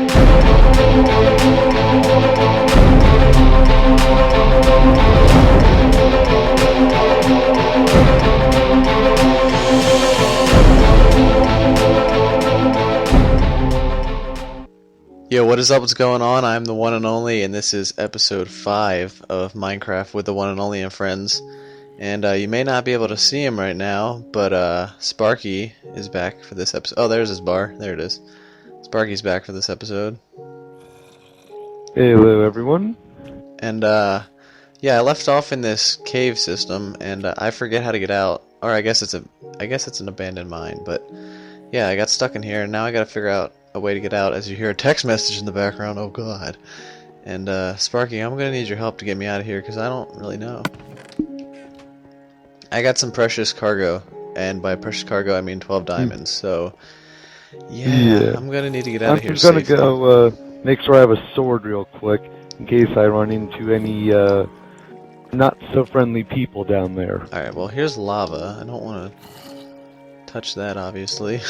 Yo, what is up? What's going on? I'm the one and only, and this is episode 5 of Minecraft with the one and only and friends. And you may not be able to see him right now, but Sparky is back for this episode. Oh, there's his bar. There it is. Sparky's back for this episode. Hello, everyone. And yeah, I left off in this cave system, and I forget how to get out. Or I guess it's an abandoned mine. But yeah, I got stuck in here, and now I got to figure out a way to get out. As you hear a text message in the background, oh god. And Sparky, I'm gonna need your help to get me out of here because I don't really know. I got some precious cargo, and by precious cargo I mean 12 diamonds. So yeah, I'm gonna need to get out of here. I'm just gonna go make sure I have a sword real quick in case I run into any not so friendly people down there. All right, well here's lava. I don't want to touch that, obviously.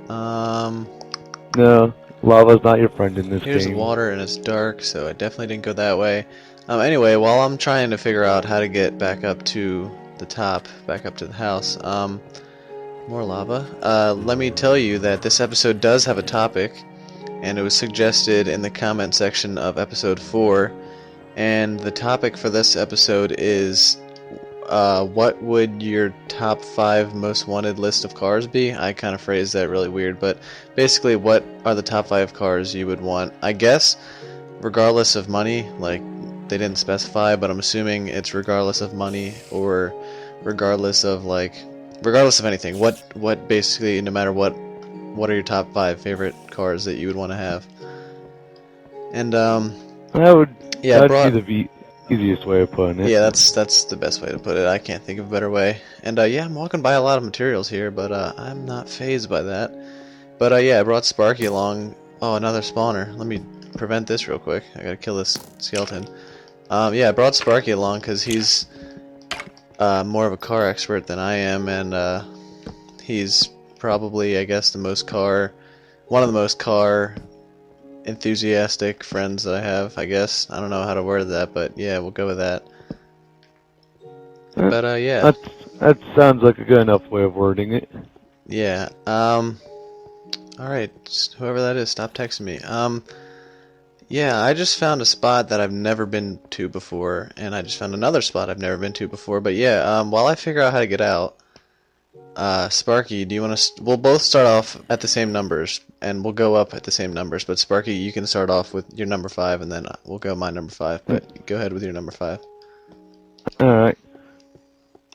No, lava's not your friend in this game. Here's water and it's dark, so I definitely didn't go that way. Anyway, while I'm trying to figure out how to get back up to the top, back up to the house, more lava. Let me tell you that this episode does have a topic, and it was suggested in the comment section of episode 4, and the topic for this episode is what would your top 5 most wanted list of cars be? I kind of phrased that really weird, but basically what are the top 5 cars you would want? I guess regardless of money, like they didn't specify, but I'm assuming it's regardless of money or regardless of anything. What basically, no matter what are your top 5 favorite cars that you would want to have? And that'd be the easiest way of putting it. Yeah, that's the best way to put it. I can't think of a better way. And yeah, I'm walking by a lot of materials here, but I'm not fazed by that. But yeah, I brought Sparky along. Oh, another spawner. Let me prevent this real quick. I gotta kill this skeleton. Yeah, I brought Sparky along because he's more of a car expert than I am, and he's probably, I guess, one of the most car enthusiastic friends that I have, I guess. I don't know how to word that, but yeah, we'll go with that. But yeah. That sounds like a good enough way of wording it. Yeah. Alright, whoever that is, stop texting me. Yeah, I just found a spot that I've never been to before, and I just found another spot I've never been to before. But yeah, while I figure out how to get out, Sparky, do you want to? We'll both start off at the same numbers, and we'll go up at the same numbers. But Sparky, you can start off with your number 5, and then we'll go my number 5. But go ahead with your number 5. All right.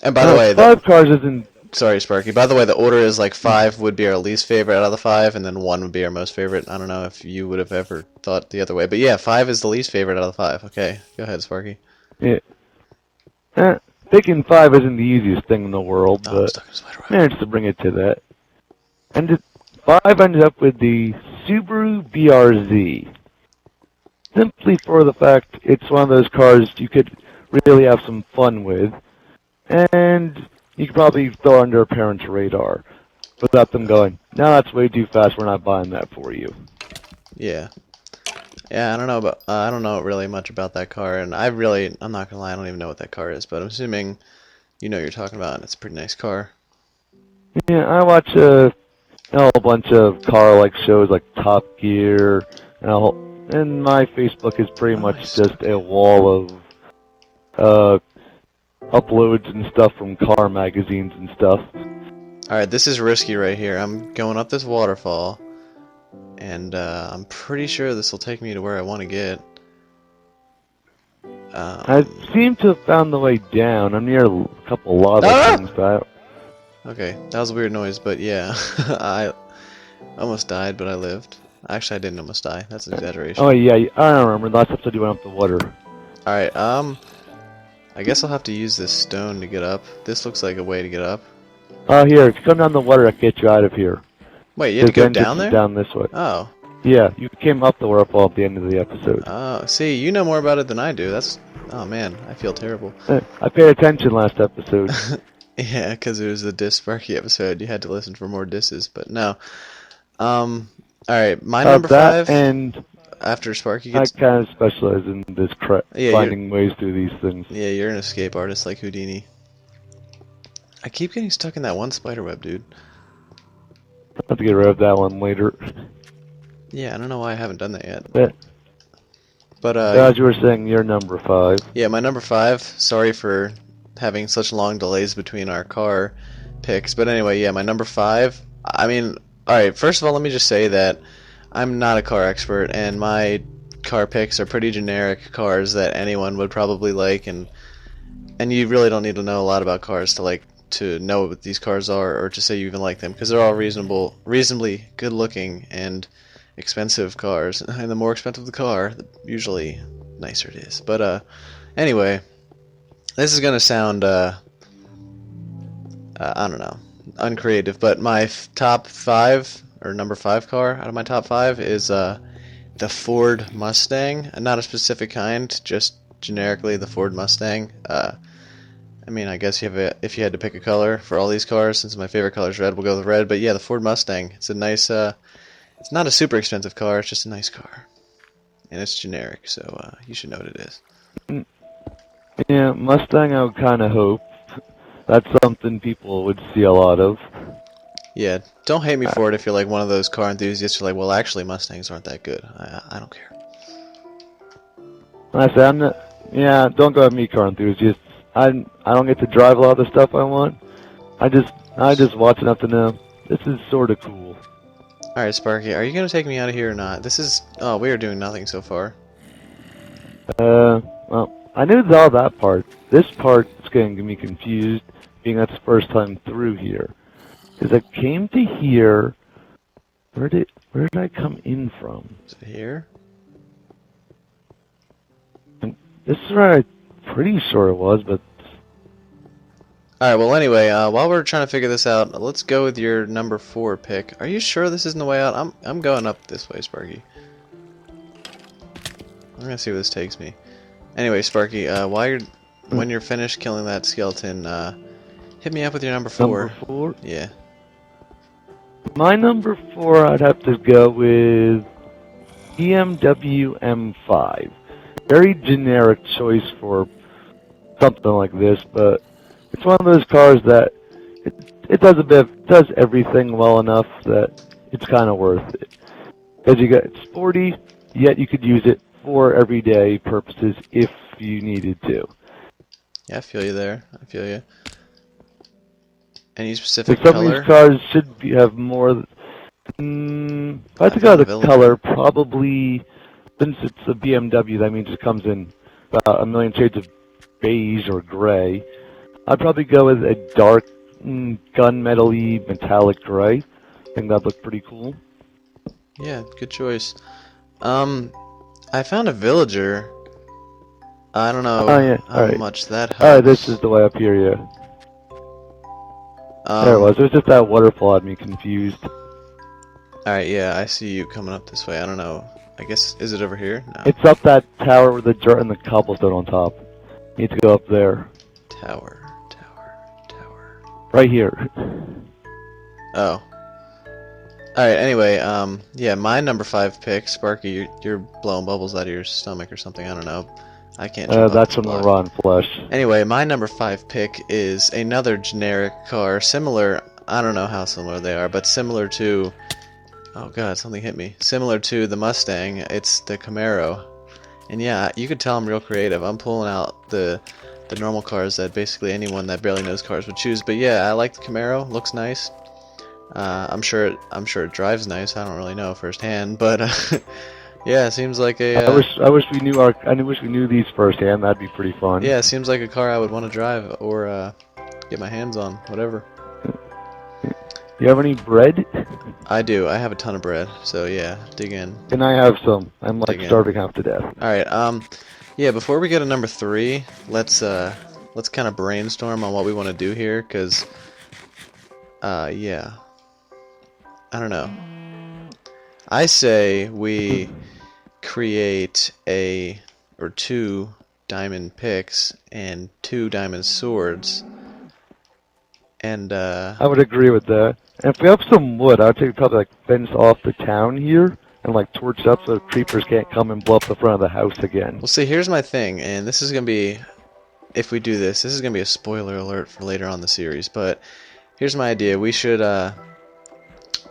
And by the way, 5 cars isn't. Sorry, Sparky. By the way, the order is like 5 would be our least favorite out of the 5, and then 1 would be our most favorite. I don't know if you would have ever thought the other way, but yeah, 5 is the least favorite out of the 5. Okay, go ahead, Sparky. Yeah. Picking 5 isn't the easiest thing in the world, but managed to bring it to that. And 5 ended up with the Subaru BRZ. Simply for the fact it's one of those cars you could really have some fun with, and you could probably throw under a parent's radar without them going, no, that's way too fast, we're not buying that for you. Yeah. Yeah, I don't know really much about that car, and I'm not gonna lie, I don't even know what that car is, but I'm assuming you know what you're talking about, and it's a pretty nice car. Yeah, I watch a bunch of car-like shows like Top Gear, and my Facebook is pretty much just a wall of uploads and stuff from car magazines and stuff. Alright, this is risky right here. I'm going up this waterfall, and I'm pretty sure this will take me to where I want to get. I seem to have found the way down. I'm near a couple lava things, but okay, that was a weird noise, but yeah. I almost died, but I lived. Actually, I didn't almost die. That's an exaggeration. Oh yeah, I don't remember. Last episode you went up the water. Alright, I guess I'll have to use this stone to get up. This looks like a way to get up. Oh, here, if you come down the water, I can get you out of here. Wait, you had to go down there? Down this way. Oh. Yeah, you came up the waterfall at the end of the episode. Oh, see, you know more about it than I do. Oh man, I feel terrible. I paid attention last episode. Yeah, because it was a Diss Sparky episode. You had to listen for more disses, but no. Alright, my number That 5, and after Sparky I gets... kind of specialize in this Yeah, finding ways through these things. yeah, you're an escape artist like Houdini. I keep getting stuck in that one spider web, dude. I'll have to get rid of that one later. Yeah, I don't know why I haven't done that yet. But as you were saying, you're number 5. Yeah, my number 5. Sorry for having such long delays between our car picks. But anyway, yeah, my number 5. I mean, alright, first of all, let me just say that I'm not a car expert, and my car picks are pretty generic cars that anyone would probably like, and you really don't need to know a lot about cars to know what these cars are, or to say you even like them, because they're all reasonably good looking and expensive cars, and the more expensive the car, the usually nicer it is. But anyway, this is gonna sound I don't know, uncreative, but my top 5, or number 5 car out of my top 5 is the Ford Mustang. Not a specific kind, just generically the Ford Mustang. I mean, I guess if you had to pick a color for all these cars, since my favorite color is red, we'll go with red. But yeah, the Ford Mustang. It's a nice, it's not a super expensive car, it's just a nice car. And it's generic, so you should know what it is. Yeah, Mustang I would kind of hope. That's something people would see a lot of. Yeah, don't hate me for it if you're like one of those car enthusiasts who are like, well, actually, Mustangs aren't that good. I don't care. I say I'm not. Yeah, don't go at me, car enthusiasts. I don't get to drive a lot of the stuff I want. I just watch enough to know this is sort of cool. Alright, Sparky, are you going to take me out of here or not? This is... Oh, we are doing nothing so far. Well, I knew all that part. This part is going to get me confused, being that's the first time through here. Because I came to here... Where did I come in from? Is it here? And this is where I'm pretty sure it was, but... Alright, well anyway, while we're trying to figure this out, let's go with your number 4 pick. Are you sure this isn't the way out? I'm going up this way, Sparky. I'm gonna see where this takes me. Anyway, Sparky, when you're finished killing that skeleton, hit me up with your number 4. Number 4? Yeah. My number 4, I'd have to go with BMW M5. Very generic choice for something like this, but it's one of those cars that it does everything well enough that it's kind of worth it. Because it's sporty, yet you could use it for everyday purposes if you needed to. Yeah, I feel you there. I feel you. Any specific Some color? of these cars should have more... if I had to go the color, probably, since it's a BMW, that means it comes in about a million shades of beige or gray. I'd probably go with a dark gunmetal-y metallic gray. I think that'd look pretty cool. Yeah, good choice. I found a villager. I don't know how much that helps. Alright, this is the way up here, yeah. There it was. It was just that waterfall had me confused. Alright, yeah, I see you coming up this way. I don't know. I guess, is it over here? No. It's up that tower with the dirt and the cobblestone on top. You need to go up there. Tower. Right here. Oh. Alright, anyway, yeah, my number 5 pick, Sparky, you're blowing bubbles out of your stomach or something, I don't know. I can't that's from the rotten flesh. Anyway, my number 5 pick is another generic car, similar, I don't know how similar they are, but similar to, oh god, something hit me, similar to the Mustang. It's the Camaro. And yeah, you could tell I'm real creative. I'm pulling out the normal cars that basically anyone that barely knows cars would choose. But yeah, I like the Camaro. Looks nice. I'm sure it drives nice. I don't really know firsthand, but yeah, it seems like a. I wish we knew these firsthand. That'd be pretty fun. Yeah, it seems like a car I would want to drive or get my hands on, whatever. Do you have any bread? I do. I have a ton of bread. So yeah, dig in. Can I have some? I'm like starving half to death. All right. Yeah. Before we get to number 3, let's kind of brainstorm on what we want to do here, cause yeah. I don't know. I say we create 2 diamond picks and 2 diamond swords. And I would agree with that. And if we have some wood, I would say probably like fence off the town here and like torch it up so creepers can't come and blow up the front of the house again. Well, see, here's my thing, and this is gonna be, if we do this is gonna be a spoiler alert for later on in the series. But here's my idea: we should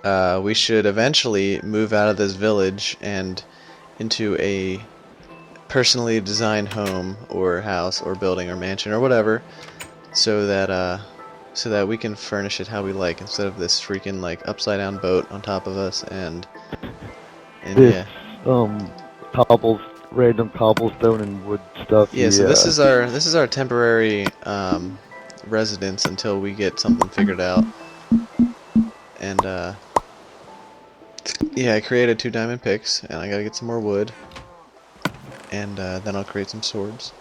eventually move out of this village and into a personally designed home or house or building or mansion or whatever, so that we can furnish it how we like, instead of this freaking like upside down boat on top of us and this, random cobblestone and wood stuff. Yeah, so this is our temporary residence until we get something figured out. And yeah, I created 2 diamond picks, and I gotta get some more wood, and then I'll create some swords.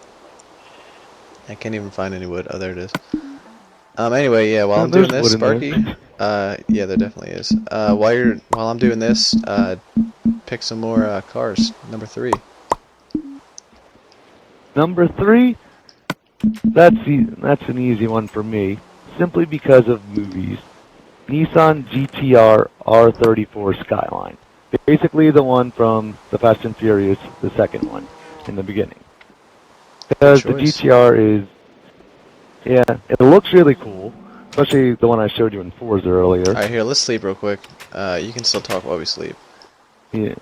I can't even find any wood. Oh, there it is. Anyway, yeah, while I'm doing this, Sparky, yeah, there definitely is. While I'm doing this, pick some more cars. Number 3. Number 3, that's an easy one for me, simply because of movies. Nissan GTR R34 Skyline. Basically the one from the Fast and Furious, the second one, in the beginning. Because the GTR is, yeah, it looks really cool, especially the one I showed you in Forza earlier. Alright, here, let's sleep real quick. You can still talk while we sleep. Yeah.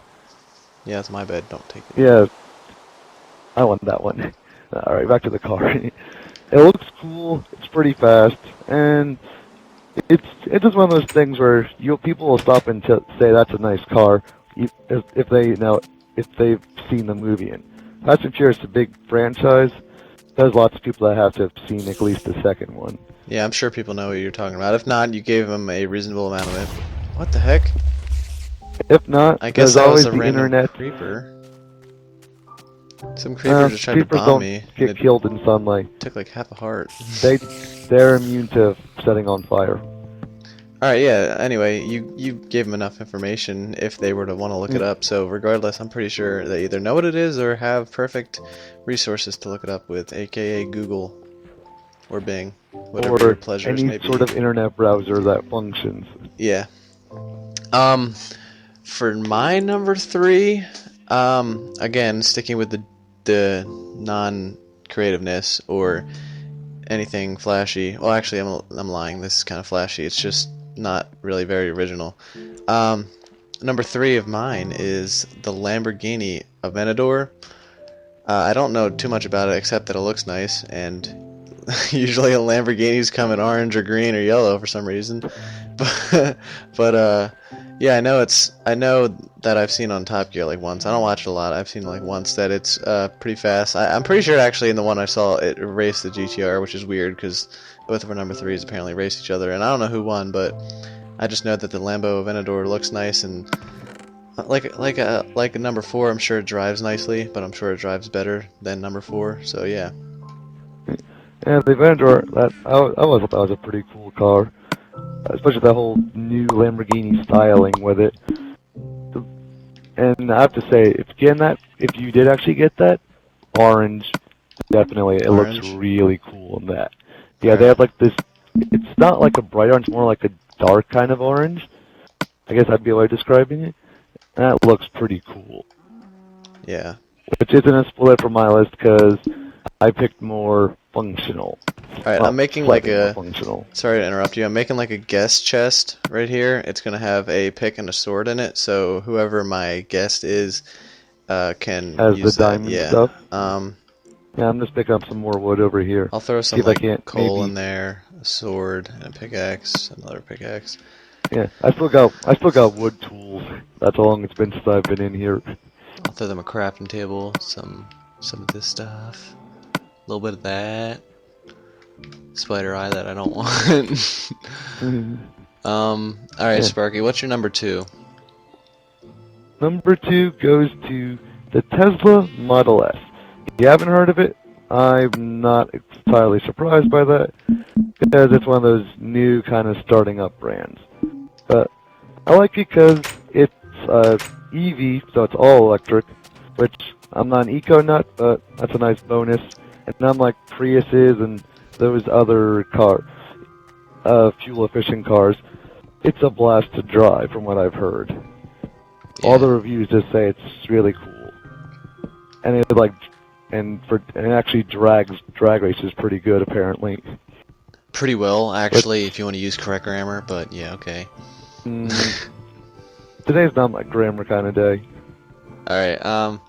Yeah, it's my bed, don't take it. Yeah, I want that one. Alright, back to the car. It looks cool, it's pretty fast, and it's just one of those things where people will stop and say that's a nice car if they've seen the movie. And Fast and Furious is a big franchise. There's lots of people that have to have seen at least the second one. Yeah, I'm sure people know what you're talking about. If not, you gave them a reasonable amount of info. What the heck? If not, I guess there's that was always a the random internet. Creeper. Some creeper just tried to bomb don't me. Get killed in sunlight. Took like half a heart. They're immune to setting on fire. Alright, yeah, anyway, you gave them enough information if they were to want to look it up, so regardless, I'm pretty sure they either know what it is or have perfect resources to look it up with, aka Google or Bing, whatever your pleasures may be. Any sort of internet browser that functions. Yeah. For my number 3, again, sticking with the non-creativeness or anything flashy. Well, actually, I'm lying. This is kind of flashy. It's just not really very original. Number 3 of mine is the Lamborghini Aventador. I don't know too much about it except that it looks nice, and usually Lamborghinis come in orange or green or yellow for some reason. But yeah, I know that I've seen on Top Gear like once. I don't watch it a lot. I've seen like once that it's pretty fast. I'm pretty sure actually in the one I saw it raced the GTR, which is weird because both of our number 3s apparently race each other, and I don't know who won, but I just know that the Lambo Aventador looks nice, and like number 4, I'm sure it drives nicely, but I'm sure it drives better than number 4. So yeah. Yeah, the Aventador, I always thought that was a pretty cool car, especially the whole new Lamborghini styling with it. And I have to say, if you did actually get that orange, definitely it looks really cool in that. Yeah, they have like this. It's not like a bright orange, more like a dark kind of orange. I guess that'd be a way of describing it. And that looks pretty cool. Yeah. Which isn't a split for my list because I picked more functional. Alright, I'm making like a... Functional. Sorry to interrupt you. I'm making like a guest chest right here. It's going to have a pick and a sword in it, so whoever my guest is can use the diamond stuff? Yeah, I'm just picking up some more wood over here. I'll throw some like coal in there, a sword, and a pickaxe, another pickaxe. Yeah, I still got wood tools. That's how long it's been since I've been in here. I'll throw them a crafting table, some of this stuff, a little bit of that. Spider eye that I don't want. Alright, Sparky, what's your number 2? Number 2 goes to the Tesla Model S. If you haven't heard of it, I'm not entirely surprised by that, because it's one of those new kind of starting up brands. But I like it because it's EV, so it's all electric, which I'm not an eco nut, but that's a nice bonus. And unlike Priuses and those other fuel efficient cars, it's a blast to drive, from what I've heard. Yeah. All the reviews just say it's really cool, and it actually drag races pretty good apparently. Pretty well, actually, if you want to use correct grammar, but yeah, okay. Today's not my grammar kind of day. Alright,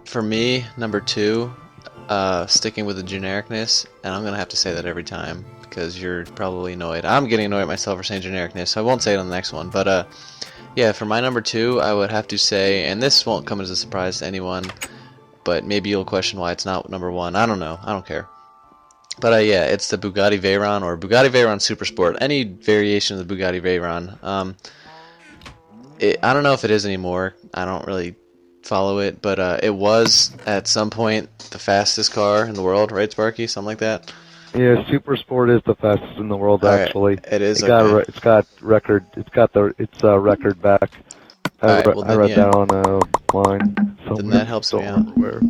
for me, number 2, sticking with the genericness, and I'm gonna have to say that every time, because you're probably annoyed. I'm getting annoyed at myself for saying genericness, so I won't say it on the next one, but, yeah, for my number 2, I would have to say, and this won't come as a surprise to anyone, but maybe you'll question why it's not number 1. I don't know. I don't care. But yeah, it's the Bugatti Veyron or Bugatti Veyron Supersport. Any variation of the Bugatti Veyron. I don't know if it is anymore. I don't really follow it, but it was at some point the fastest car in the world, right, Sparky? Something like that. Yeah, Supersport is the fastest in the world. Actually, it is. It's got record. It's got its record back. I read that on a line somewhere. Then that helps me out. Where.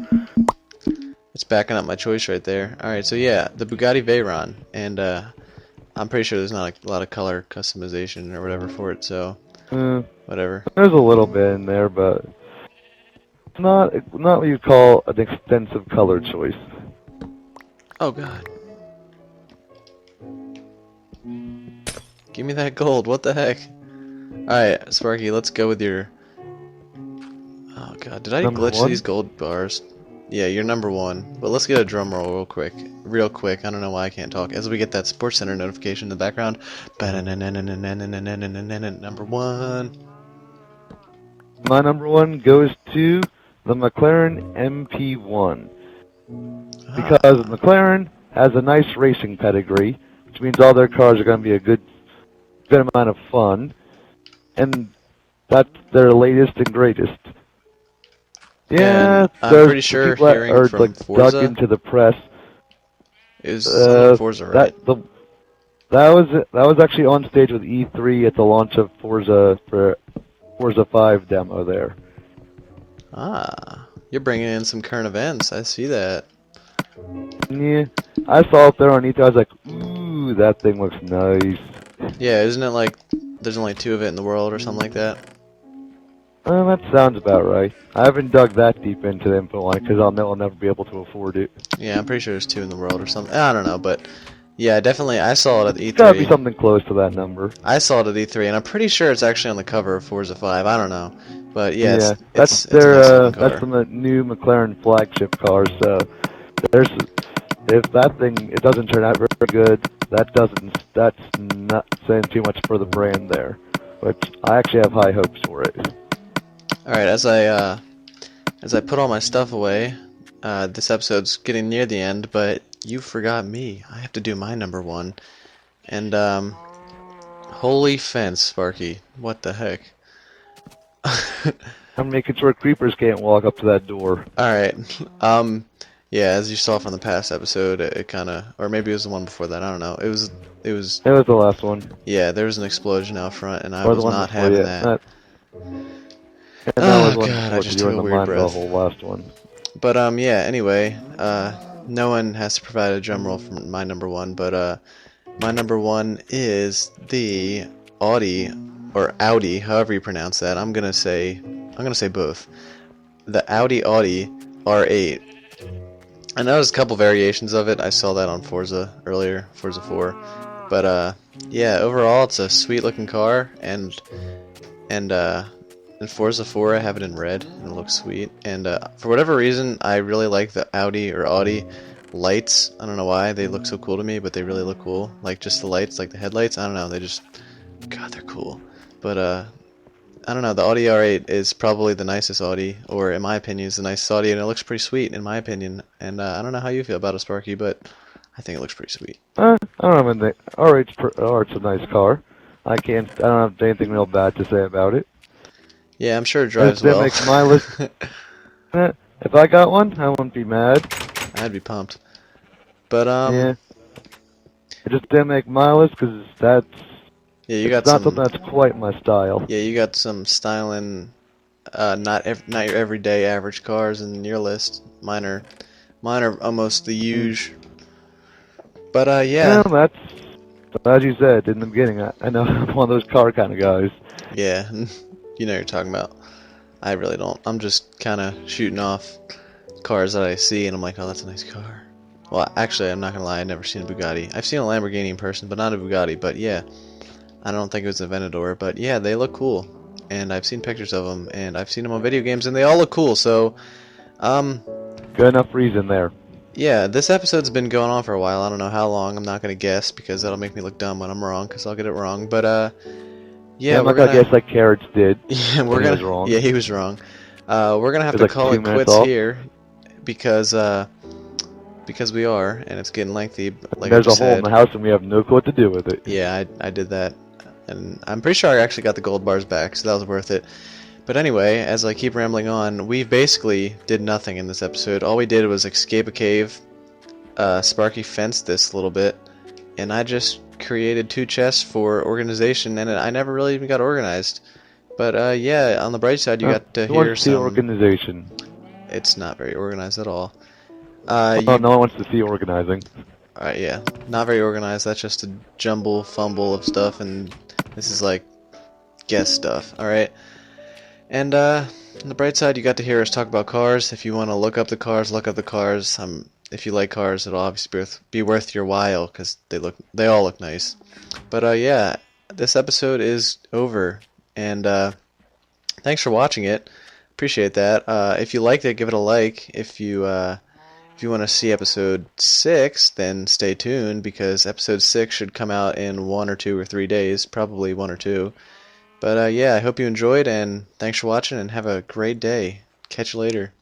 It's backing up my choice right there. Alright, so yeah, the Bugatti Veyron, and I'm pretty sure there's not a lot of color customization or whatever for it, so whatever. There's a little bit in there, but it's not what you call an extensive color choice. Oh god. Give me that gold, what the heck? Alright, Sparky, let's go with your... Oh god, did I glitch these gold bars? Yeah, you're number 1. But let's get a drum roll real quick. Real quick. I don't know why I can't talk. As we get that Sports Center notification in the background. Number 1. My number 1 goes to the McLaren MP1. Because McLaren has a nice racing pedigree, which means all their cars are going to be a good amount of fun. And that's their latest and greatest. Yeah, I'm pretty sure hearing from Forza dug into the press is something Forza, right? That was actually on stage with E3 at the launch of Forza 5 demo there. Ah, you're bringing in some current events. I see that. Yeah, I saw it there on E3. I was like, ooh, that thing looks nice. Yeah, isn't it like there's only 2 of it in the world or something like that? That sounds about right. I haven't dug that deep into the info on it because I'll never be able to afford it. Yeah, I'm pretty sure there's 2 in the world or something. I don't know, but yeah, definitely. I saw it at E3. It's gotta be something close to that number. I saw it at E3, and I'm pretty sure it's actually on the cover of Forza 5. I don't know, but yeah, that's a nice car. That's the new McLaren flagship car. So if that thing it doesn't turn out very good, that's not saying too much for the brand there. But I actually have high hopes for it. Alright, as I put all my stuff away, this episode's getting near the end, but you forgot me. I have to do my number 1. And, holy fence, Sparky. What the heck? I'm making sure creepers can't walk up to that door. Alright, yeah, as you saw from the past episode, it kinda, or maybe it was the one before that, I don't know. It was the last one. Yeah, there was an explosion out front, and I was not having that. Oh god, I just took a weird breath. The whole last one. But yeah, anyway, no one has to provide a drum roll for my number 1, but my number 1 is the Audi, or Audi, however you pronounce that. I'm gonna say both. The Audi R8. I know there's a couple variations of it. I saw that on Forza earlier, Forza 4. But yeah, overall it's a sweet looking car, and in Forza 4 I have it in red, and it looks sweet. And for whatever reason, I really like the Audi lights. I don't know why, they look so cool to me, but they really look cool. Like just the lights, like the headlights, I don't know, God, they're cool. But I don't know, the Audi R8 is probably the nicest Audi, or in my opinion is the nicest Audi, and it looks pretty sweet in my opinion. And I don't know how you feel about it, Sparky, but I think it looks pretty sweet. I don't know, R8's a nice car. I don't have anything real bad to say about it. Yeah, I'm sure it drives well. Makes my list. If I got one, I wouldn't be mad. I'd be pumped. But yeah, it just didn't make my list because that's not something that's quite my style. Yeah, you got some styling, not your everyday average cars in your list. Mine are almost the huge. But yeah. Well, So as you said in the beginning, I know I'm one of those car kind of guys. Yeah, you know what you're talking about. I really don't. I'm just kind of shooting off cars that I see, and I'm like, oh, that's a nice car. Well, actually, I'm not gonna lie. I've never seen a Bugatti. I've seen a Lamborghini in person, but not a Bugatti. But yeah, I don't think it was a Aventador. But yeah, they look cool, and I've seen pictures of them, and I've seen them on video games, and they all look cool. So, good enough reason there. yeah, this episode's been going on for a while. I don't know how long. I'm not gonna guess because that'll make me look dumb when I'm wrong, because I'll get it wrong. But yeah, I'm we're not gonna gonna. guess like Carrots did. Yeah, When he was wrong. Yeah, he was wrong. We're gonna have It was to like call 2 it minutes quits off. here because we are, and it's getting lengthy. Like I There's a just hole in said. the house and we have no clue what to do with it. Yeah, I did that, and I'm pretty sure I actually got the gold bars back, so that was worth it. But anyway, as I keep rambling on, we basically did nothing in this episode. All we did was escape a cave. Sparky fenced this a little bit, and I just created 2 chests for organization, and I never really even got organized. But yeah, on the bright side, you got to Who wants hear to see some. organization? It's not very organized at all. Well, no one wants to see organizing. Alright, yeah, not very organized. That's just a jumble fumble of stuff, and this is like guest stuff. Alright, and on the bright side, you got to hear us talk about cars. If you want to look up the cars, look up the cars. If you like cars, it'll obviously be worth your while because they all look nice. But yeah, this episode is over, and thanks for watching it. Appreciate that. If you liked it, give it a like. If you want to see episode 6, then stay tuned because episode 6 should come out in 1 or 2 or 3 days, probably 1 or 2. But yeah, I hope you enjoyed, and thanks for watching, and have a great day. Catch you later.